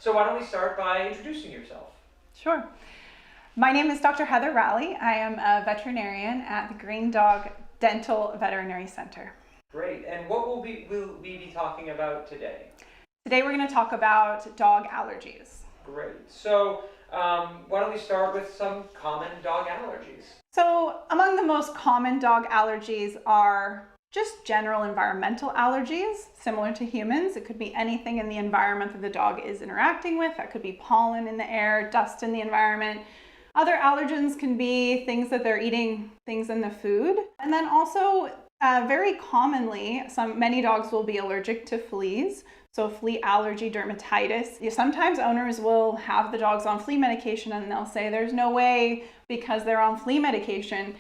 So why don't we start by introducing yourself? Sure. My name is Dr. Heather Rowley. I am a veterinarian at the Green Dog Dental Veterinary Center. Great. And what will we be talking about today? Today we're going to talk about dog allergies. Great. So why don't we start with some common dog allergies? So among the most common dog allergies are just general environmental allergies, similar to humans. It could be anything in the environment that the dog is interacting with. That could be pollen in the air, dust in the environment. Other allergens can be things that they're eating, things in the food. And then also, very commonly, many dogs will be allergic to fleas. So flea allergy dermatitis. Sometimes owners will have the dogs on flea medication and they'll say there's no way because they're on flea medication.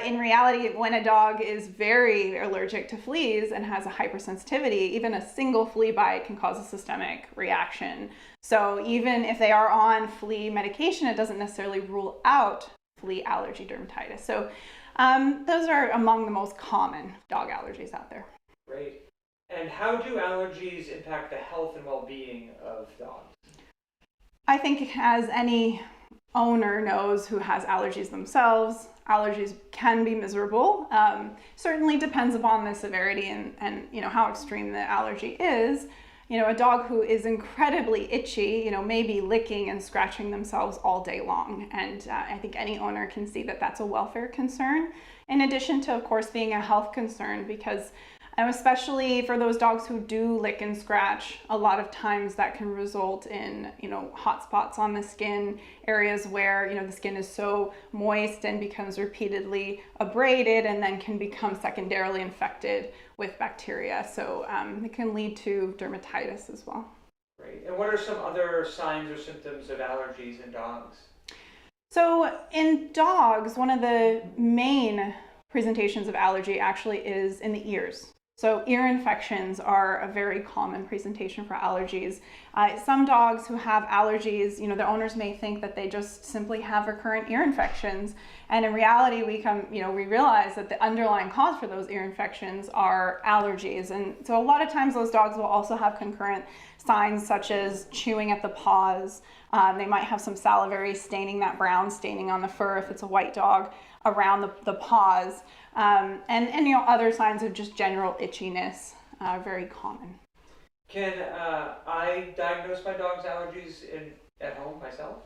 In reality, when a dog is very allergic to fleas and has a hypersensitivity, even a single flea bite can cause a systemic reaction. So even if they are on flea medication, it doesn't necessarily rule out flea allergy dermatitis. So those are among the most common dog allergies out there. Great. And how do allergies impact the health and well-being of dogs? I think as any owner knows who has allergies themselves, allergies can be miserable. Certainly depends upon the severity and how extreme the allergy is. A dog who is incredibly itchy, may be licking and scratching themselves all day long. And I think any owner can see that that's a welfare concern, in addition to, of course, being a health concern, because especially for those dogs who do lick and scratch, a lot of times that can result in, hot spots on the skin, areas where, the skin is so moist and becomes repeatedly abraded and then can become secondarily infected with bacteria. So it can lead to dermatitis as well. Great. And what are some other signs or symptoms of allergies in dogs? So in dogs, one of the main presentations of allergy actually is in the ears. So ear infections are a very common presentation for allergies. Some dogs who have allergies, the owners may think that they just simply have recurrent ear infections. And in reality, we realize that the underlying cause for those ear infections are allergies. And so a lot of times those dogs will also have concurrent signs such as chewing at the paws. They might have some salivary staining, that brown staining on the fur if it's a white dog, around the paws. And other signs of just general itchiness are very common. Can I diagnose my dog's allergies at home myself?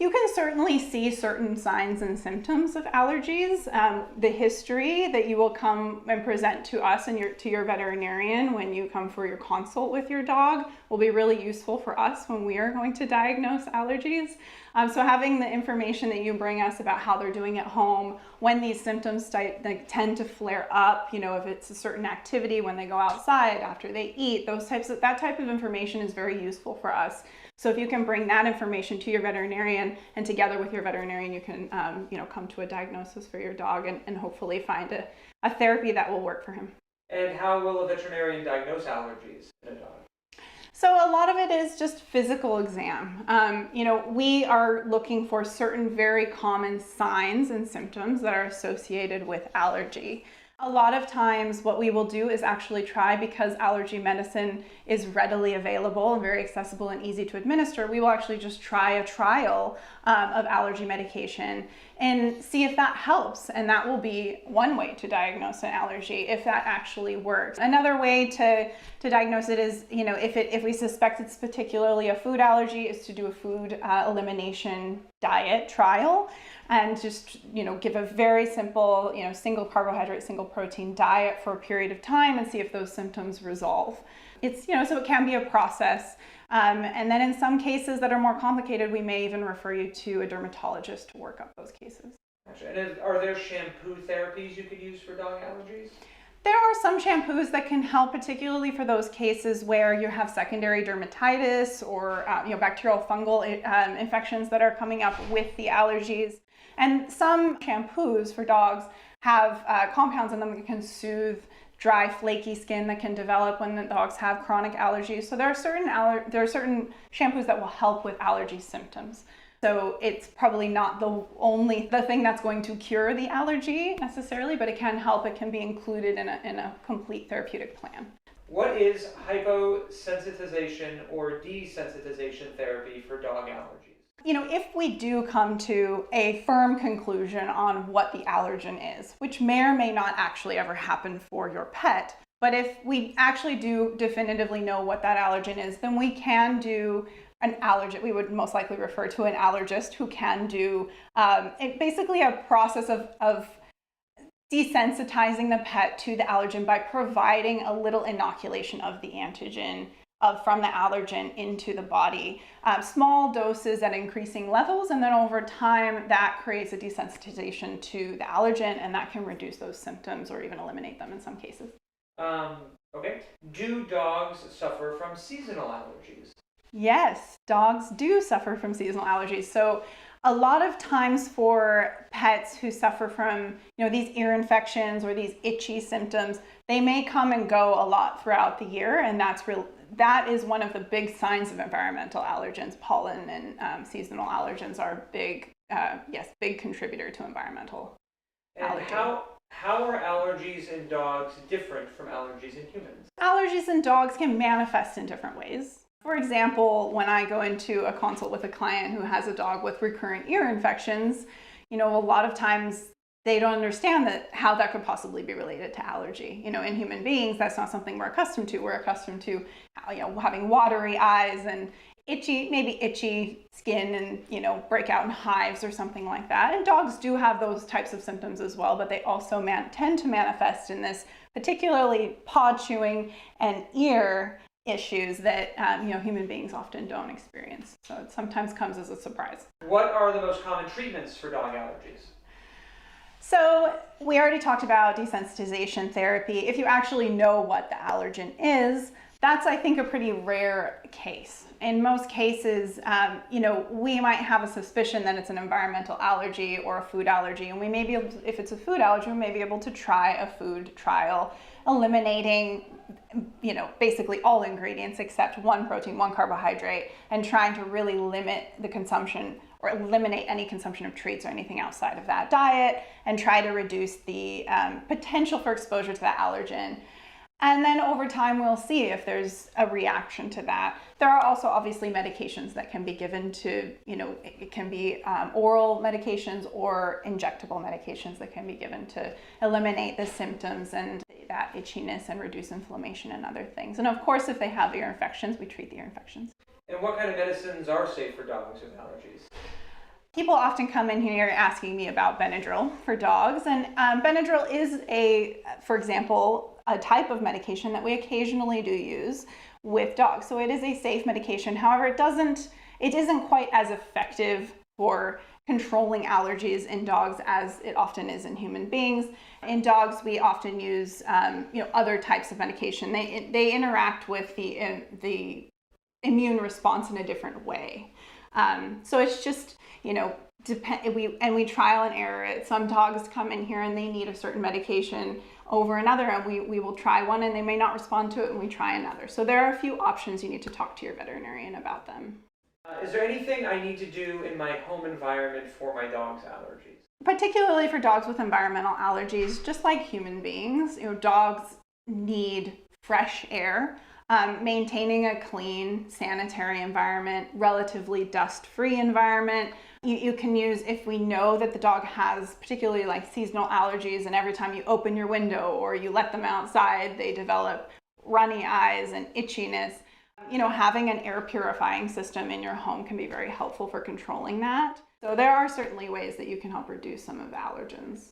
You can certainly see certain signs and symptoms of allergies. The history that you will come and present to us and to your veterinarian when you come for your consult with your dog will be really useful for us when we are going to diagnose allergies. So having the information that you bring us about how they're doing at home, when these symptoms tend to flare up, if it's a certain activity, when they go outside, after they eat, that type of information is very useful for us. So if you can bring that information to your veterinarian, and together with your veterinarian, you can come to a diagnosis for your dog and hopefully find a therapy that will work for him. And how will a veterinarian diagnose allergies in a dog? So a lot of it is just physical exam. We are looking for certain very common signs and symptoms that are associated with allergy. A lot of times what we will do is actually try, because allergy medicine is readily available and very accessible and easy to administer, we will actually just try a trial of allergy medication and see if that helps. And that will be one way to diagnose an allergy, if that actually works. Another way to diagnose it is, if we suspect it's particularly a food allergy, is to do a food elimination diet trial. And just, give a very simple, single carbohydrate, single protein diet for a period of time and see if those symptoms resolve. It's, so it can be a process. And then in some cases that are more complicated, we may even refer you to a dermatologist to work up those cases. Gotcha. And are there shampoo therapies you could use for dog allergies? There are some shampoos that can help, particularly for those cases where you have secondary dermatitis or bacterial fungal infections that are coming up with the allergies. And some shampoos for dogs have compounds in them that can soothe dry, flaky skin that can develop when the dogs have chronic allergies. So there are certain shampoos that will help with allergy symptoms. So it's probably not the thing that's going to cure the allergy necessarily, but it can help. It can be included in a complete therapeutic plan. What is hyposensitization or desensitization therapy for dog allergies? If we do come to a firm conclusion on what the allergen is, which may or may not actually ever happen for your pet, but if we actually do definitively know what that allergen is, then we can do an allergist. We would most likely refer to an allergist who can do basically a process of desensitizing the pet to the allergen by providing a little inoculation of the antigen from the allergen into the body. Small doses at increasing levels, and then over time that creates a desensitization to the allergen, and that can reduce those symptoms or even eliminate them in some cases. Okay. Do dogs suffer from seasonal allergies? Yes, dogs do suffer from seasonal allergies. So a lot of times for pets who suffer from, these ear infections or these itchy symptoms, they may come and go a lot throughout the year, and that is one of the big signs of environmental allergens. Pollen and seasonal allergens are big contributor to environmental allergy. How are allergies in dogs different from allergies in humans? Allergies in dogs can manifest in different ways. For example, when I go into a consult with a client who has a dog with recurrent ear infections, a lot of times they don't understand how that could possibly be related to allergy. In human beings, that's not something we're accustomed to. We're accustomed to, having watery eyes and itchy skin and, break out in hives or something like that. And dogs do have those types of symptoms as well, but they also tend to manifest in this particularly paw chewing and ear issues that human beings often don't experience. So it sometimes comes as a surprise. What are the most common treatments for dog allergies? So we already talked about desensitization therapy. If you actually know what the allergen is, that's, I think, a pretty rare case. In most cases, we might have a suspicion that it's an environmental allergy or a food allergy, and we may be able to, if it's a food allergy, we may be able to try a food trial, eliminating, basically all ingredients except one protein, one carbohydrate, and trying to really limit the consumption or eliminate any consumption of treats or anything outside of that diet, and try to reduce the potential for exposure to that allergen. And then over time, we'll see if there's a reaction to that. There are also obviously medications that can be given to, it can be oral medications or injectable medications that can be given to eliminate the symptoms and that itchiness and reduce inflammation and other things. And of course, if they have ear infections, we treat the ear infections. And what kind of medicines are safe for dogs with allergies? People often come in here asking me about Benadryl for dogs, and Benadryl is for example, a type of medication that we occasionally do use with dogs. So it is a safe medication. However, it isn't quite as effective for controlling allergies in dogs as it often is in human beings. In dogs, we often use other types of medication. They interact with the immune response in a different way. So it's just, we trial and error it. Some dogs come in here and they need a certain medication over another, and we will try one and they may not respond to it, and we try another. So there are a few options. You need to talk to your veterinarian about them. Is there anything I need to do in my home environment for my dog's allergies? Particularly for dogs with environmental allergies, just like human beings, dogs need fresh air. Maintaining a clean, sanitary environment, relatively dust-free environment. You can use, if we know that the dog has particularly like seasonal allergies, and every time you open your window or you let them outside, they develop runny eyes and itchiness. Having an air purifying system in your home can be very helpful for controlling that. So there are certainly ways that you can help reduce some of the allergens.